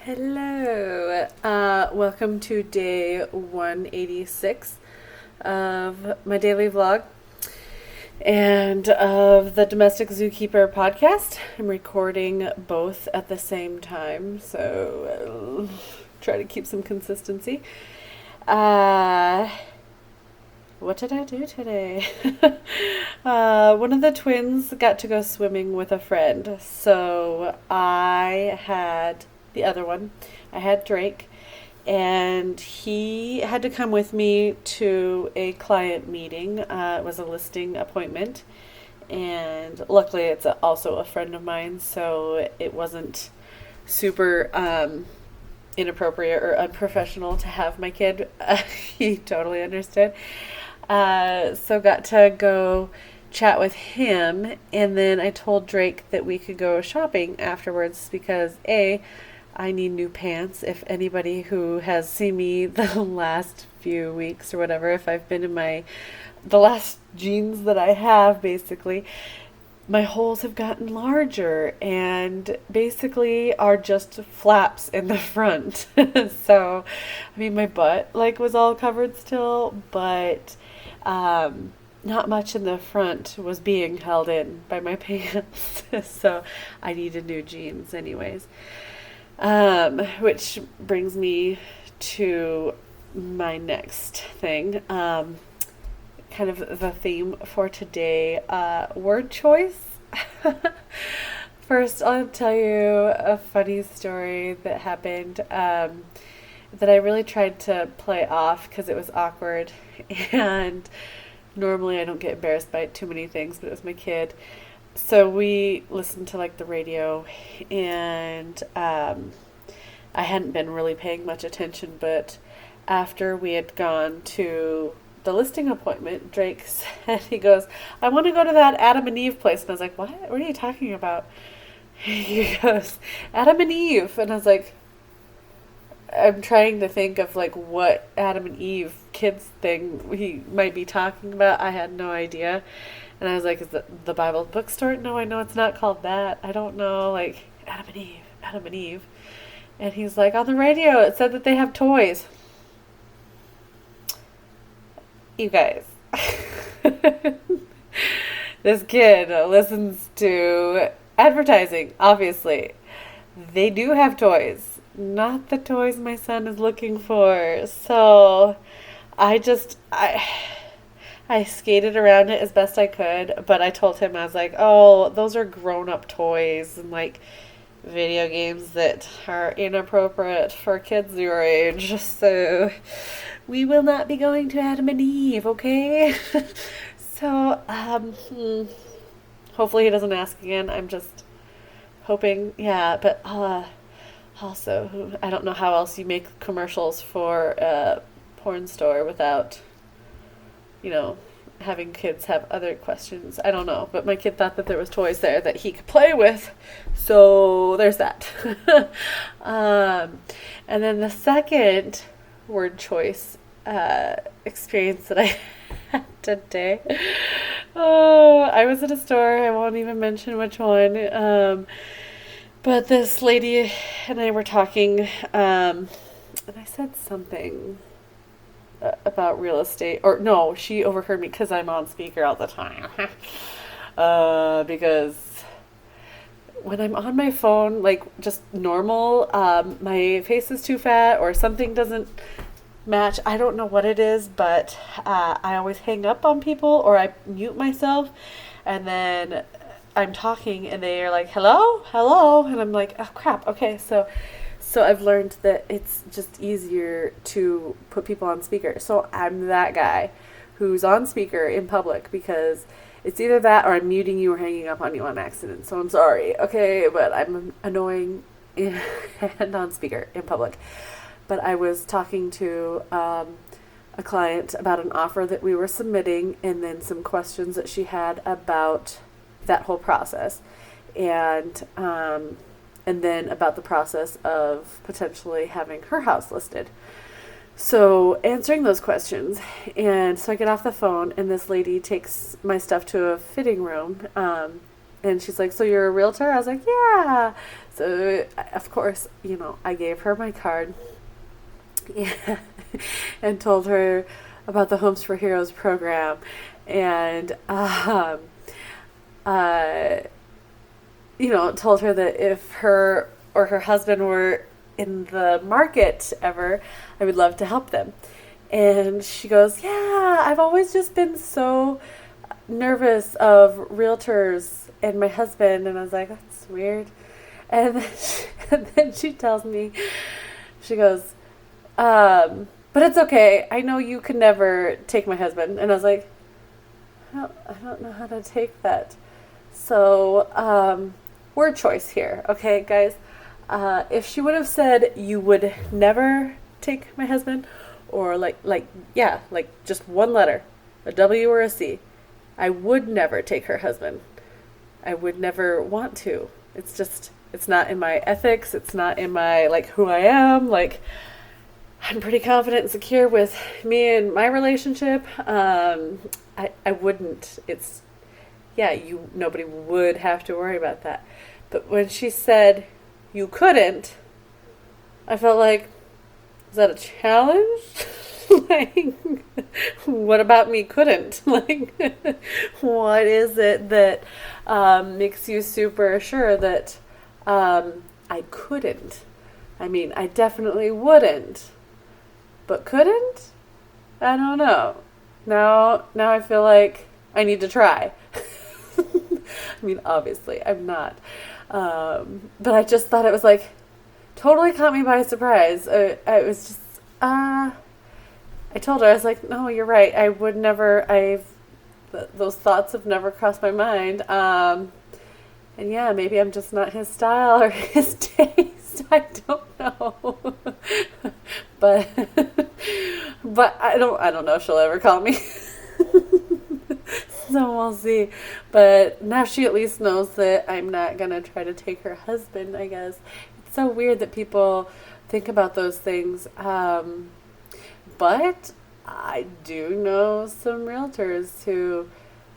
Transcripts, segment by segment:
Hello, welcome to day 186 of my daily vlog and of the Domestic Zookeeper podcast. I'm recording both at the same time, so try to keep some consistency. What did I do today? One of the twins got to go swimming with a friend, so I had the other one. I had Drake, and he had to come with me to a client meeting. It was a listing appointment, and luckily it's also a friend of mine, so it wasn't super inappropriate or unprofessional to have my kid. He totally understood. So got to go chat with him, and then I told Drake that we could go shopping afterwards because I need new pants. If anybody who has seen me the last few weeks or whatever, if I've been in the last jeans that I have, basically, my holes have gotten larger and basically are just flaps in the front. So, I mean, my butt was all covered still, but not much in the front was being held in by my pants. So I needed new jeans anyways. Which brings me to my next thing. Kind of the theme for today, word choice. First, I'll tell you a funny story that happened that I really tried to play off because it was awkward. And normally I don't get embarrassed by too many things, but it was my kid. So we listened to the radio, and I hadn't been really paying much attention, but after we had gone to the listing appointment, Drake said, he goes, "I want to go to that Adam and Eve place." And I was like, What are you talking about? He goes, "Adam and Eve." And I was like, I'm trying to think of what Adam and Eve kids thing he might be talking about. I had no idea. And I was like, "Is it the Bible bookstore?" "No, I know it's not called that. I don't know." Adam and Eve, Adam and Eve. And he's like, "On the radio, it said that they have toys." You guys. This kid listens to advertising, obviously. They do have toys. Not the toys my son is looking for. So I skated around it as best I could, but I told him, I was like, "Oh, those are grown-up toys and video games that are inappropriate for kids your age. So we will not be going to Adam and Eve, okay?" So, hopefully he doesn't ask again. I'm just hoping, yeah, but also, I don't know how else you make commercials for a porn store without having kids have other questions. I don't know, but my kid thought that there was toys there that he could play with, so there's that. And then the second word choice experience that I had today. Oh, I was at a store, I won't even mention which one, but this lady and I were talking, and I said something about real estate, or no, she overheard me because I'm on speaker all the time. Because when I'm on my phone, just normal, my face is too fat or something doesn't match. I don't know what it is, but I always hang up on people or I mute myself, and then I'm talking and they are like, "Hello, hello," and I'm like, "Oh crap, okay." So I've learned that it's just easier to put people on speaker. So I'm that guy who's on speaker in public because it's either that or I'm muting you or hanging up on you on accident. So I'm sorry, okay, but I'm annoying and on speaker in public. But I was talking to a client about an offer that we were submitting, and then some questions that she had about that whole process. And then about the process of potentially having her house listed. So answering those questions, and so I get off the phone, and this lady takes my stuff to a fitting room, and she's like, "So you're a realtor?" I was like, "Yeah." So, of course, I gave her my card. Yeah, and told her about the Homes for Heroes program, and uh, told her that if her or her husband were in the market ever, I would love to help them. And she goes, "Yeah, I've always just been so nervous of realtors and my husband." And I was like, "That's weird." And then she tells me, she goes, "But it's okay. I know you could never take my husband." And I was like, I don't know how to take that. So, word choice here, okay, guys? If she would have said you would never take my husband, or yeah, like just one letter, a W or a C, I would never take her husband. I would never want to. It's not in my ethics. It's not in my, who I am. I'm pretty confident and secure with me and my relationship. I wouldn't. Nobody would have to worry about that. But when she said you couldn't, I felt like, is that a challenge? What about me couldn't? What is it that makes you super sure that I couldn't? I mean, I definitely wouldn't, but couldn't? I don't know. Now I feel like I need to try. I mean, obviously, I'm not. But I just thought it was totally caught me by surprise. I was just, I told her, I was like, "No, you're right. I would never, those thoughts have never crossed my mind. And yeah, maybe I'm just not his style or his taste. I don't know." but I don't know if she'll ever call me. So we'll see. But now she at least knows that I'm not going to try to take her husband, I guess. It's so weird that people think about those things. But I do know some realtors who,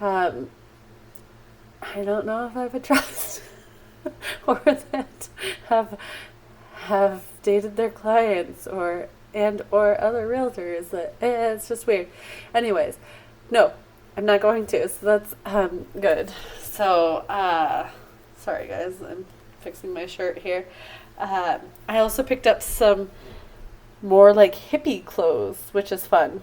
I don't know if I would trust or that have dated their clients or other realtors. It's just weird. Anyways, no, I'm not going to. So that's good. So sorry guys, I'm fixing my shirt here. I also picked up some more hippie clothes, which is fun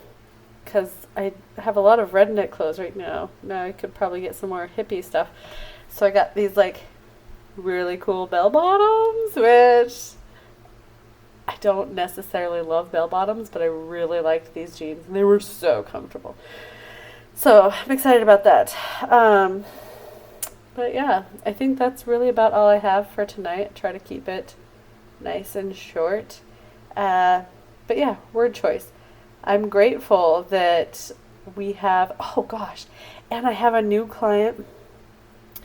because I have a lot of redneck clothes right now. Now I could probably get some more hippie stuff. So I got these really cool bell bottoms, which I don't necessarily love bell bottoms, but I really liked these jeans and they were so comfortable. So I'm excited about that. But yeah, I think that's really about all I have for tonight. Try to keep it nice and short. But yeah, word choice. I'm grateful that we have, oh gosh, and I have a new client.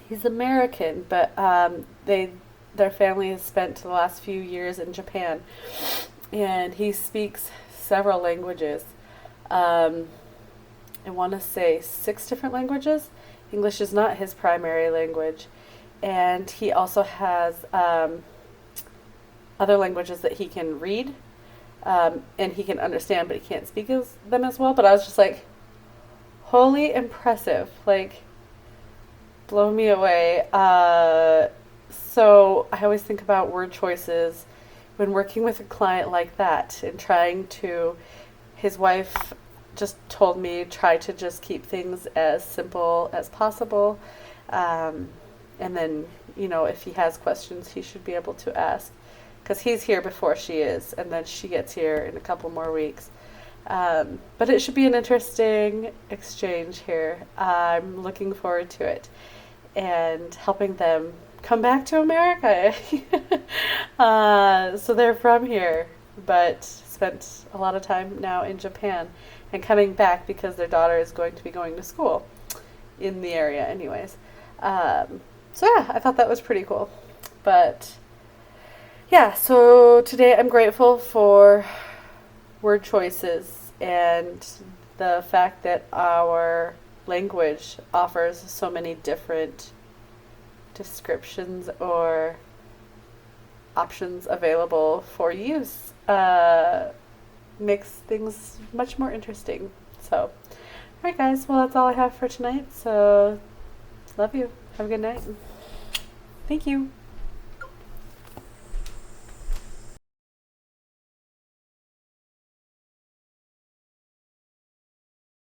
He's American, but their family has spent the last few years in Japan, and he speaks several languages. I want to say 6 different languages. English is not his primary language, and he also has other languages that he can read, and he can understand, but he can't speak them as well. But I was just holy impressive, blow me away. So I always think about word choices when working with a client like that and trying to, his wife just told me, try to just keep things as simple as possible. And then, if he has questions, he should be able to ask. Because he's here before she is, and then she gets here in a couple more weeks. But it should be an interesting exchange here. I'm looking forward to it. And helping them come back to America. So they're from here, but spent a lot of time now in Japan. And coming back because their daughter is going to be going to school in the area anyways. So yeah, I thought that was pretty cool. But yeah, so today I'm grateful for word choices and the fact that our language offers so many different descriptions or options available for use makes things much more interesting. So, alright guys, well that's all I have for tonight. So, love you. Have a good night. Thank you.